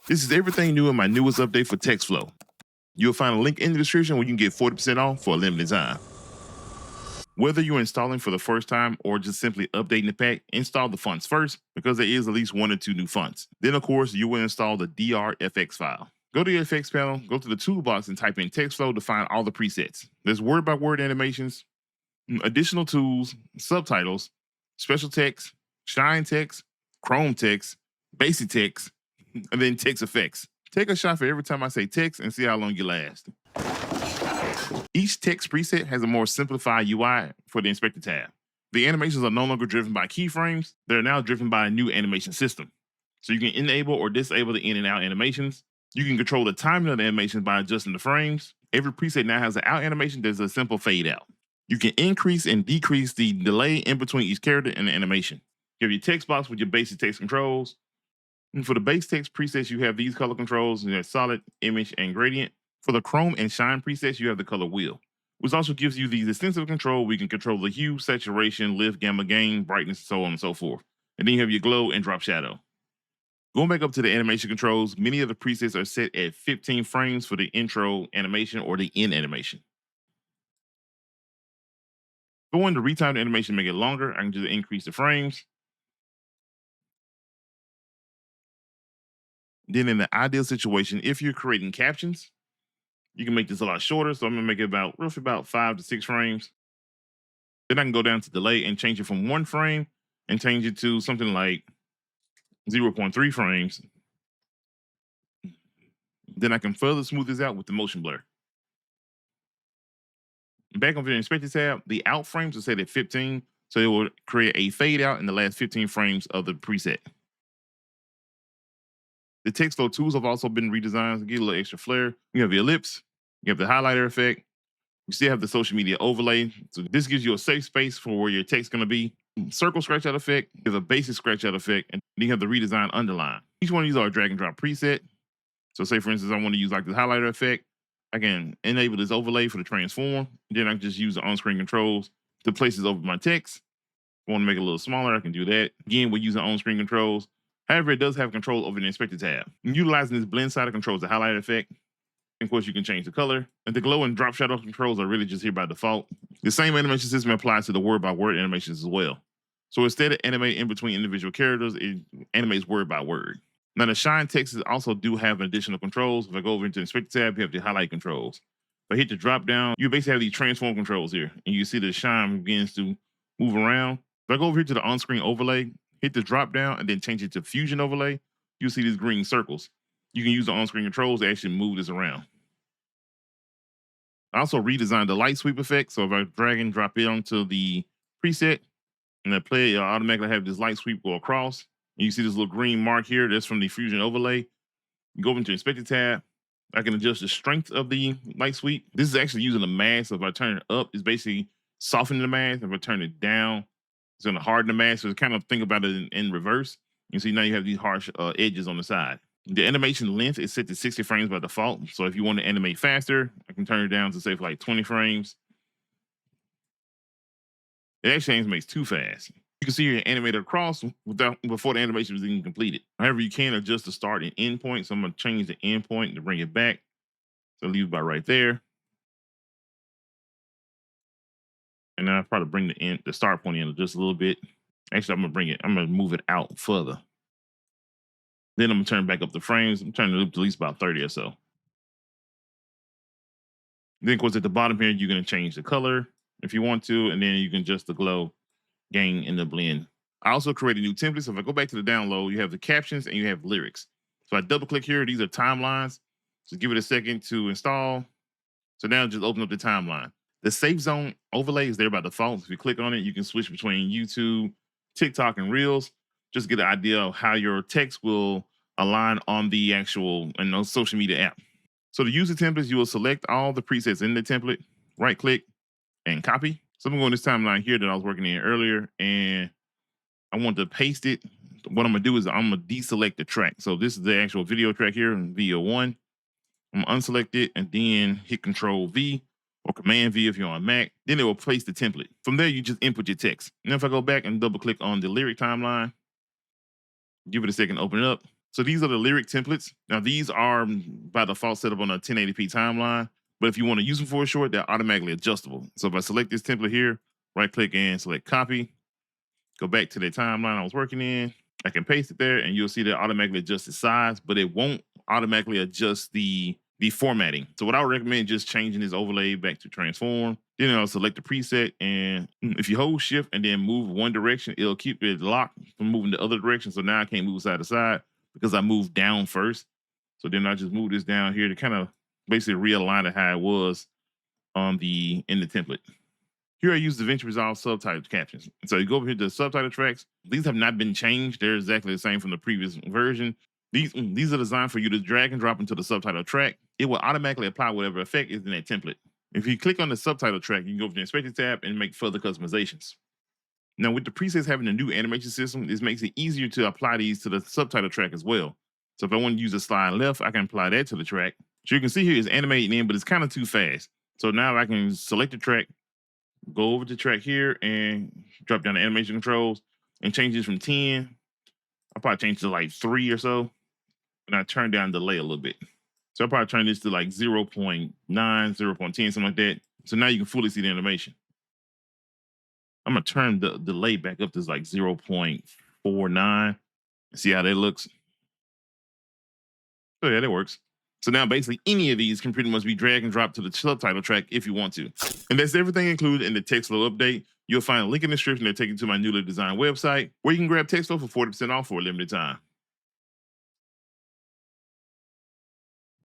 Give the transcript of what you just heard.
This is everything new in my newest update for TextFlow. You'll find a link in the description where you can get 40% off for a limited time. Whether you're installing for the first time or just simply updating the pack, install the fonts first because there is at least 1 or 2 new fonts. Then, of course, you will install the DRFX file. Go to your effects panel, go to the toolbox, and type in TextFlow to find all the presets. There's word-by-word animations, additional tools, subtitles, special text, shine text, chrome text, basic text, and then text effects. Take a shot for every time I say text and see how long you last. Each text preset has a more simplified UI for the inspector tab. The animations are no longer driven by keyframes, they're now driven by a new animation system. So you can enable or disable the in and out animations. You can control the timing of the animations by adjusting the frames. Every preset now has an out animation that's a simple fade out. You can increase and decrease the delay in between each character and the animation. You have your text box with your basic text controls. And for the base text presets, you have these color controls, and solid, image, and gradient. For the chrome and shine presets, you have the color wheel, which also gives you the extensive control where you can control the hue, saturation, lift, gamma, gain, brightness, so on and so forth. And then you have your glow and drop shadow. Going back up to the animation controls, many of the presets are set at 15 frames for the intro animation or the end animation. Going to retime the animation to make it longer, I can just increase the frames. Then in the ideal situation, if you're creating captions, you can make this a lot shorter. So I'm gonna make it roughly about 5 to 6 frames. Then I can go down to delay and change it from 1 frame and change it to something like 0.3 frames. Then I can further smooth this out with the motion blur. Back on the inspector tab, the out frames are set at 15, so it will create a fade out in the last 15 frames of the preset. The text flow tools have also been redesigned to get a little extra flair. You have the ellipse, you have the highlighter effect, you still have the social media overlay. So this gives you a safe space for where your text is going to be. Circle scratch out effect, there's a basic scratch out effect, and then you have the redesigned underline. Each one of these are a drag and drop preset. So say for instance, I want to use like the highlighter effect. I can enable this overlay for the transform. Then I can just use the on-screen controls to place this over my text. If I want to make it a little smaller, I can do that. Again, we're using on-screen controls. However, it does have control over the inspector tab. And utilizing this blend slider controls the highlight effect. Of course, you can change the color. And the glow and drop shadow controls are really just here by default. The same animation system applies to the word-by-word animations as well. So instead of animating in between individual characters, it animates word by word. Now the shine texts also do have additional controls. If I go over into the inspector tab, you have the highlight controls. If I hit the drop down, you basically have these transform controls here. And you see the shine begins to move around. If I go over here to the on-screen overlay, hit the drop down and then change it to fusion overlay, you'll see these green circles. You can use the on-screen controls to actually move this around. I also redesigned the light sweep effect. So if I drag and drop it onto the preset and I play it, it'll automatically have this light sweep go across. And you see this little green mark here. That's from the fusion overlay. You go into inspector tab. I can adjust the strength of the light sweep. This is actually using the mask. So if I turn it up, it's basically softening the mask. If I turn it down, it's going to harden the mask. So kind of think about it in reverse. You see now you have these harsh edges on the side. The animation length is set to 60 frames by default. So if you want to animate faster, I can turn it down to say for like 20 frames. It actually animates too fast. You can see here animated across before the animation was even completed. However, you can adjust the start and end point. So I'm going to change the end point to bring it back. So leave it by right there. And then I'll probably bring the start point in just a little bit. Actually, I'm going to move it out further. Then I'm going to turn back up the frames. I'm turning it up to at least about 30 or so. Then, of course, at the bottom here, you're going to change the color if you want to, and then you can adjust the glow, gain, and the blend. I also created new templates. So if I go back to the download, you have the captions and you have lyrics. So I double click here. These are timelines. So give it a second to install. So now just open up the timeline. The safe zone overlay is there by default. If you click on it, you can switch between YouTube, TikTok, and Reels. Just get an idea of how your text will align on the actual social media app. So to use the templates, you will select all the presets in the template, right click, and copy. So I'm going to go in this timeline here that I was working in earlier, and I want to paste it. What I'm going to do is I'm going to deselect the track. So this is the actual video track here in video 1. I'm going to unselect it and then hit Control V or Command V if you're on Mac. Then it will place the template. From there, you just input your text. And if I go back and double click on the lyric timeline, give it a second, open it up. So these are the lyric templates. Now these are by default set up on a 1080p timeline, but if you want to use them for a short, they're automatically adjustable. So if I select this template here, right click and select copy, go back to the timeline I was working in, I can paste it there and you'll see that automatically adjust the size, but it won't automatically adjust the formatting. So what I would recommend just changing this overlay back to transform. Then I'll select the preset, and if you hold shift and then move one direction, it'll keep it locked from moving the other direction. So now I can't move side to side because I moved down first. So then I just move this down here to kind of basically realign it how it was on in the template. Here I use DaVinci Resolve subtitle captions. So you go over here to the subtitle tracks. These have not been changed. They're exactly the same from the previous version. These are designed for you to drag and drop into the subtitle track. It will automatically apply whatever effect is in that template. If you click on the subtitle track, you can go over to the Inspector tab and make further customizations. Now with the presets having a new animation system, this makes it easier to apply these to the subtitle track as well. So if I want to use a slide left, I can apply that to the track. So you can see here it's animating in, but it's kind of too fast. So now I can select the track, go over to track here and drop down the animation controls and change this from 10. I'll probably change to like 3 or so. And I turn down delay a little bit. So I'll probably turn this to like 0.9, 0.10, something like that. So now you can fully see the animation. I'm gonna turn the delay back up to like 0.49. See how that looks. So yeah, that works. So now basically any of these can pretty much be drag and drop to the subtitle track if you want to. And that's everything included in the TextFlow update. You'll find a link in the description that takes you to my newly designed website where you can grab TextFlow for 40% off for a limited time.